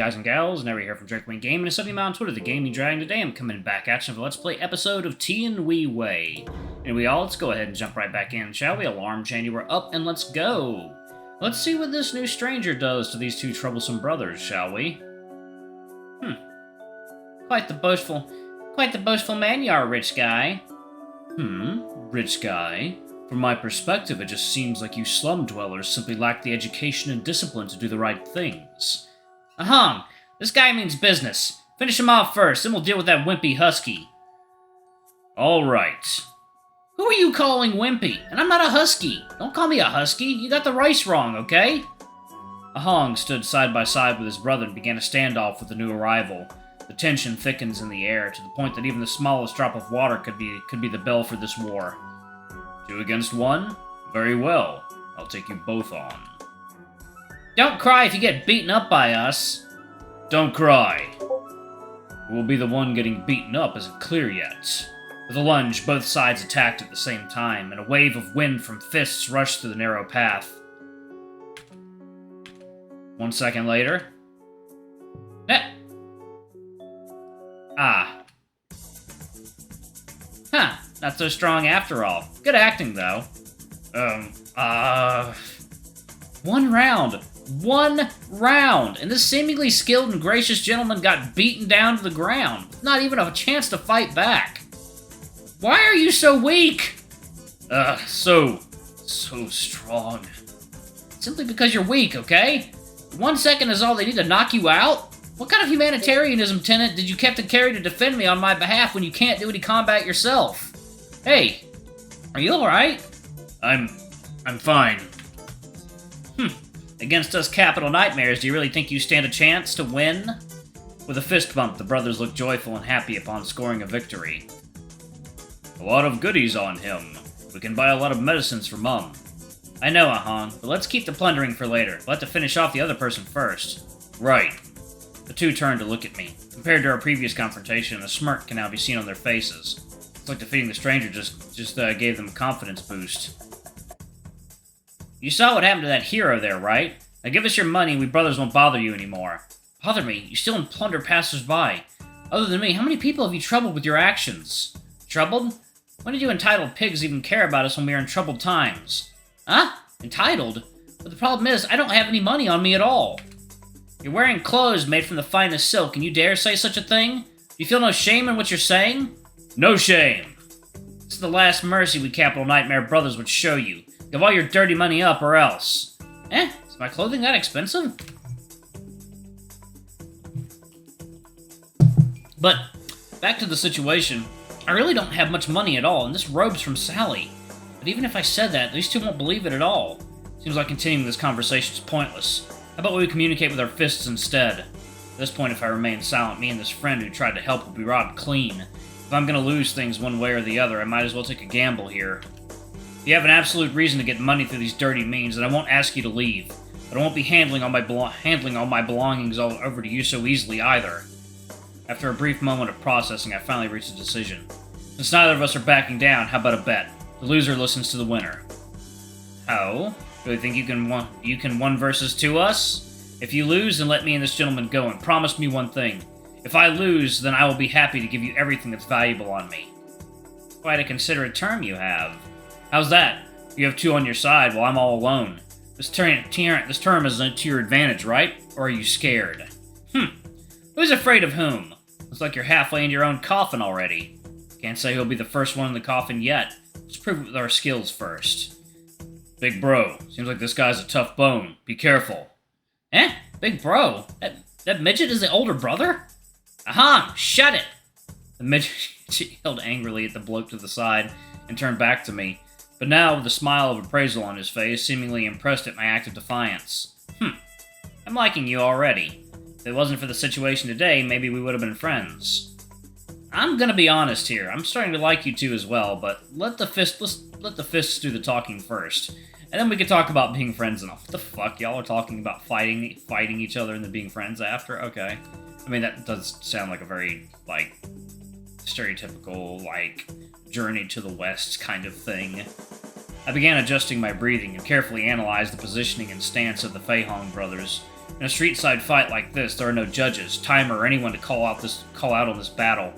guys and gals? Never here from Drake Wing Gaming, and something on Twitter, the Gaming Dragon. Today I'm coming back at you for Let's Play episode of Tian Wei. And let's go ahead and jump right back in, shall we? Alarm chain, you were up, and let's go. Let's see what this new stranger does to these two troublesome brothers, shall we? Quite the boastful man you are, rich guy. Rich guy? From my perspective, it just seems like you slum dwellers simply lack the education and discipline to do the right things. Ahong! This guy means business. Finish him off first, then we'll deal with that wimpy husky. Alright. Who are you calling wimpy? And I'm not a husky. Don't call me a husky. You got the rice wrong, okay? Ahong stood side by side with his brother and began a standoff with the new arrival. The tension thickens in the air, to the point that even the smallest drop of water could be the bell for this war. 2 against 1? Very well. I'll take you both on. Don't cry if you get beaten up by us. Don't cry. Who will be the one getting beaten up isn't clear yet. With a lunge, both sides attacked at the same time, and a wave of wind from fists rushed through the narrow path. 1 second later... Not so strong after all. Good acting, though. 1 round! 1 round! And this seemingly skilled and gracious gentleman got beaten down to the ground. Not even a chance to fight back. Why are you so weak? So strong. Simply because you're weak, okay? 1 second is all they need to knock you out? What kind of humanitarianism tenet did you kept to carry to defend me on my behalf when you can't do any combat yourself? Hey, are you alright? I'm fine. Against us capital nightmares, do you really think you stand a chance to win? With a fist bump, the brothers looked joyful and happy upon scoring a victory. A lot of goodies on him. We can buy a lot of medicines for Mum. I know, Ahong, but let's keep the plundering for later. We'll have to finish off the other person first. Right. The two turned to look at me. Compared to our previous confrontation, a smirk can now be seen on their faces. It's like defeating the stranger just gave them a confidence boost. You saw what happened to that hero there, right? Now give us your money and we brothers won't bother you anymore. Bother me? You steal and plunder passers-by. Other than me, how many people have you troubled with your actions? Troubled? When did you entitled pigs even care about us when we are in troubled times? Huh? Entitled? But the problem is, I don't have any money on me at all. You're wearing clothes made from the finest silk, and you dare say such a thing? Do you feel no shame in what you're saying? No shame! This is the last mercy we Capital Nightmare brothers would show you. Give all your dirty money up, or else. Is my clothing that expensive? But, back to the situation. I really don't have much money at all, and this robe's from Sally. But even if I said that, these two won't believe it at all. Seems like continuing this conversation is pointless. How about we communicate with our fists instead? At this point, if I remain silent, me and this friend who tried to help will be robbed clean. If I'm gonna lose things one way or the other, I might as well take a gamble here. If you have an absolute reason to get money through these dirty means, then I won't ask you to leave. But I won't be handling all my belongings all over to you so easily either. After a brief moment of processing, I finally reached a decision. Since neither of us are backing down, how about a bet? The loser listens to the winner. How? Really think you can 1 versus 2 us? If you lose, then let me and this gentleman go, and promise me one thing. If I lose, then I will be happy to give you everything that's valuable on me. Quite a considerate term you have. How's that? You have 2 on your side, while I'm all alone. This term is to your advantage, right? Or are you scared? Who's afraid of whom? Looks like you're halfway into your own coffin already. Can't say who'll be the first one in the coffin yet. Let's prove it with our skills first. Big bro, seems like this guy's a tough bone. Be careful. Big bro? That midget is the older brother? Aha! Shut it! The midget yelled angrily at the bloke to the side and turned back to me, but now with a smile of appraisal on his face, seemingly impressed at my act of defiance. I'm liking you already. If it wasn't for the situation today, maybe we would have been friends. I'm gonna be honest here. I'm starting to like you two as well, but let the fists do the talking first. And then we could talk about being friends and all. What the fuck? Y'all are talking about fighting each other and then being friends after? Okay. I mean, that does sound like a very, stereotypical, journey to the west kind of thing. I began adjusting my breathing and carefully analyzed the positioning and stance of the Feihong brothers. In a street-side fight like this, there are no judges, timer, or anyone to call out on this battle,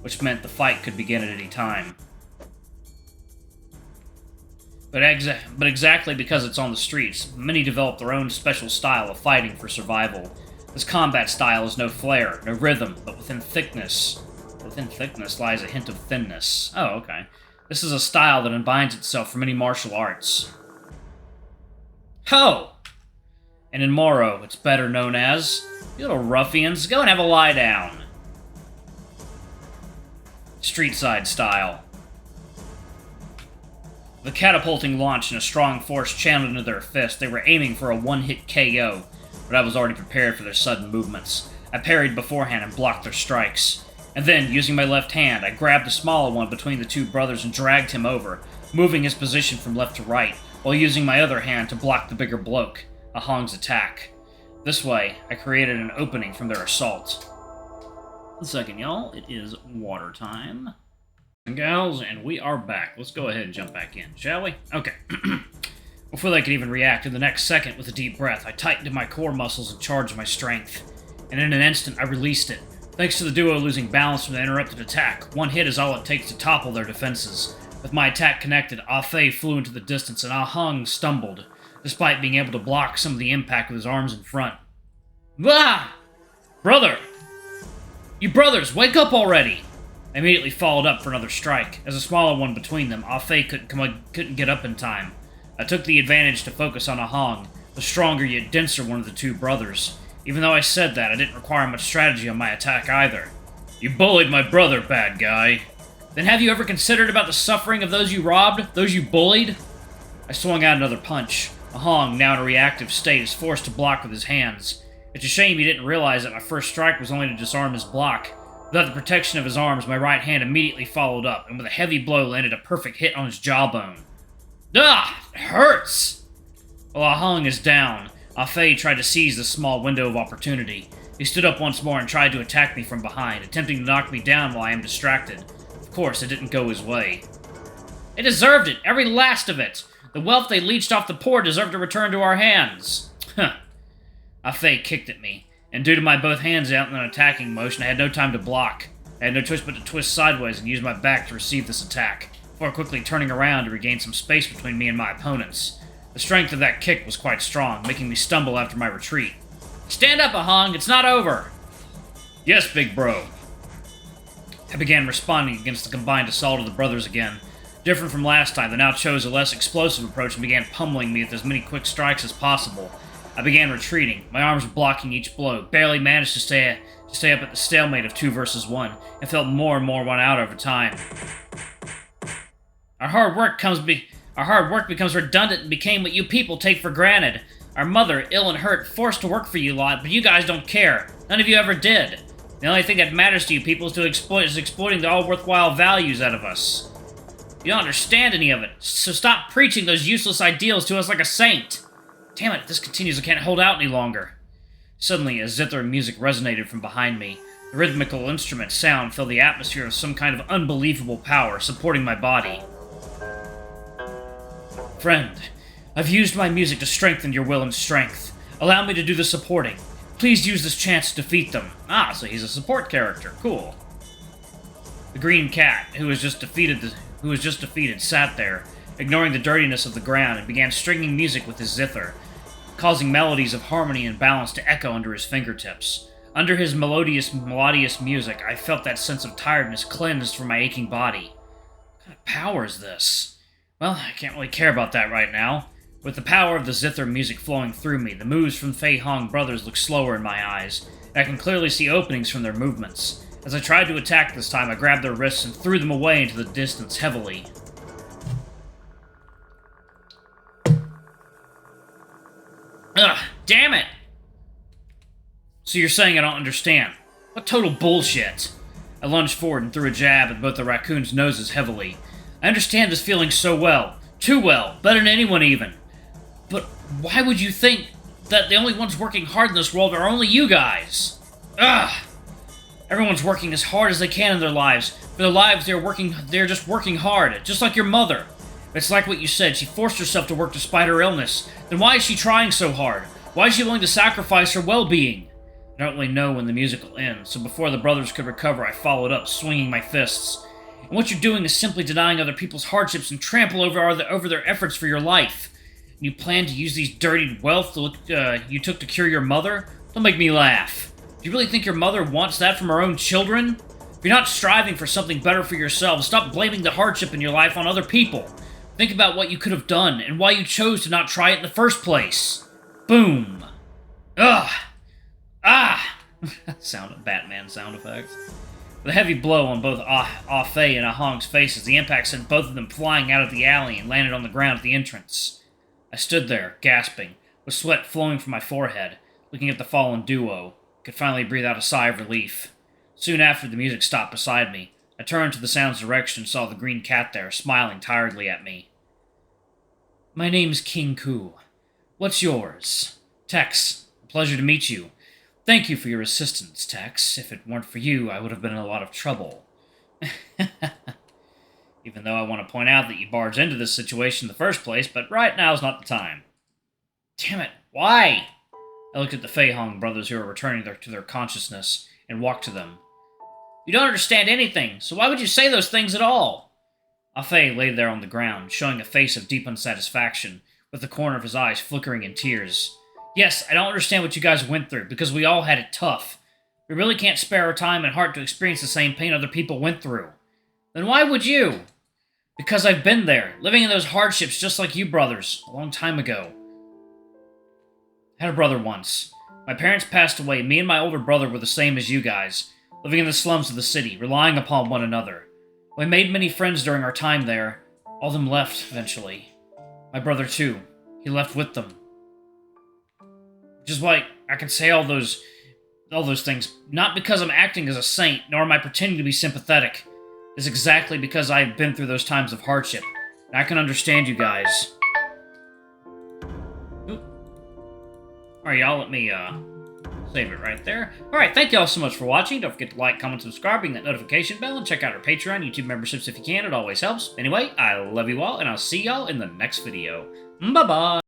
which meant the fight could begin at any time. But exactly because it's on the streets, many develop their own special style of fighting for survival. This combat style is no flair, no rhythm, but within thickness lies a hint of thinness. Oh, okay. This is a style that imbibes itself from many martial arts. Ho! And in Moro, it's better known as, you little ruffians, go and have a lie down. Street-side style. The catapulting launched and a strong force channeled into their fist. They were aiming for a one-hit KO, but I was already prepared for their sudden movements. I parried beforehand and blocked their strikes. And then, using my left hand, I grabbed the smaller one between the two brothers and dragged him over, moving his position from left to right, while using my other hand to block the bigger bloke, Ahang's attack. This way, I created an opening from their assault. 1 second, y'all. It is water time. And gals, and we are back. Let's go ahead and jump back in, shall we? Okay. Before they could even react, in the next second, with a deep breath, I tightened my core muscles and charged my strength. And in an instant, I released it. Thanks to the duo losing balance from the interrupted attack, one hit is all it takes to topple their defenses. With my attack connected, Ah Fei flew into the distance and Ah Hung stumbled, despite being able to block some of the impact with his arms in front. Ah! Brother! You brothers, wake up already! I immediately followed up for another strike. As a smaller one between them, Ah Fei couldn't get up in time. I took the advantage to focus on Ah Hung, the stronger yet denser one of the two brothers. Even though I said that, I didn't require much strategy on my attack either. You bullied my brother, bad guy. Then have you ever considered about the suffering of those you robbed? Those you bullied? I swung out another punch. Ahang, now in a reactive state, is forced to block with his hands. It's a shame he didn't realize that my first strike was only to disarm his block. Without the protection of his arms, my right hand immediately followed up, and with a heavy blow landed a perfect hit on his jawbone. Ah! It hurts! While Ahang is down, Ah Fei tried to seize this small window of opportunity. He stood up once more and tried to attack me from behind, attempting to knock me down while I am distracted. Of course, it didn't go his way. They deserved it! Every last of it! The wealth they leached off the poor deserved to return to our hands. Huh. Ah Fei kicked at me, and due to my both hands out in an attacking motion, I had no time to block. I had no choice but to twist sideways and use my back to receive this attack, before quickly turning around to regain some space between me and my opponents. The strength of that kick was quite strong, making me stumble after my retreat. Stand up, Ahang! It's not over! Yes, big bro. I began responding against the combined assault of the brothers again. Different from last time, they now chose a less explosive approach and began pummeling me with as many quick strikes as possible. I began retreating, my arms blocking each blow, barely managed to stay up at the stalemate of 2 versus 1, and felt more and more worn out over time. Our hard work becomes redundant and became what you people take for granted. Our mother, ill and hurt, forced to work for you lot, but you guys don't care. None of you ever did. The only thing that matters to you people is exploiting the all worthwhile values out of us. You don't understand any of it, so stop preaching those useless ideals to us like a saint. Damn it, if this continues, I can't hold out any longer. Suddenly, a Zither music resonated from behind me. The rhythmical instrument sound filled the atmosphere with some kind of unbelievable power, supporting my body. Friend, I've used my music to strengthen your will and strength. Allow me to do the supporting. Please use this chance to defeat them. Ah, so he's a support character. Cool. The green cat, who was just defeated, sat there, ignoring the dirtiness of the ground, and began stringing music with his zither, causing melodies of harmony and balance to echo under his fingertips. Under his melodious music, I felt that sense of tiredness cleansed from my aching body. What kind of power is this? Well, I can't really care about that right now. With the power of the Zither music flowing through me, the moves from Fei Hong brothers look slower in my eyes, and I can clearly see openings from their movements. As I tried to attack this time, I grabbed their wrists and threw them away into the distance heavily. Ugh, damn it! So you're saying I don't understand? What total bullshit! I lunged forward and threw a jab at both the raccoons' noses heavily. I understand this feeling so well. Too well. Better than anyone even. But why would you think that the only ones working hard in this world are only you guys? Ugh! Everyone's working as hard as they can in their lives. For their lives, they're just working hard. Just like your mother. It's like what you said. She forced herself to work despite her illness. Then why is she trying so hard? Why is she willing to sacrifice her well-being? I don't really know when the music will end, so before the brothers could recover, I followed up, swinging my fists. And what you're doing is simply denying other people's hardships and trample over their efforts for your life. And you plan to use these dirtied wealth you took to cure your mother? Don't make me laugh. Do you really think your mother wants that from her own children? If you're not striving for something better for yourselves, stop blaming the hardship in your life on other people. Think about what you could have done, and why you chose to not try it in the first place. Boom. Ugh. Ah! Batman sound effects. With a heavy blow on both Ah Fei and Ah Hong's faces, the impact sent both of them flying out of the alley and landed on the ground at the entrance. I stood there, gasping, with sweat flowing from my forehead, looking at the fallen duo. I could finally breathe out a sigh of relief. Soon after, the music stopped beside me. I turned to the sound's direction and saw the green cat there, smiling tiredly at me. My name's King Ku. What's yours? Tex. A pleasure to meet you. Thank you for your assistance, Tex. If it weren't for you, I would have been in a lot of trouble. Even though I want to point out that you barged into this situation in the first place, but right now is not the time. Damn it, why? I looked at the Fei Hong brothers who were returning to their consciousness and walked to them. You don't understand anything, so why would you say those things at all? Ah Fei lay there on the ground, showing a face of deep unsatisfaction, with the corner of his eyes flickering in tears. Yes, I don't understand what you guys went through, because we all had it tough. We really can't spare our time and heart to experience the same pain other people went through. Then why would you? Because I've been there, living in those hardships just like you brothers, a long time ago. I had a brother once. My parents passed away, me and my older brother were the same as you guys, living in the slums of the city, relying upon one another. We made many friends during our time there. All of them left, eventually. My brother, too. He left with them. Which is why I can say all those things, not because I'm acting as a saint, nor am I pretending to be sympathetic. It's exactly because I've been through those times of hardship, and I can understand you guys. Alright, y'all, let me, save it right there. Alright, thank y'all so much for watching. Don't forget to like, comment, subscribe, ring that notification bell, and check out our Patreon, YouTube memberships if you can. It always helps. Anyway, I love you all, and I'll see y'all in the next video. Bye-bye!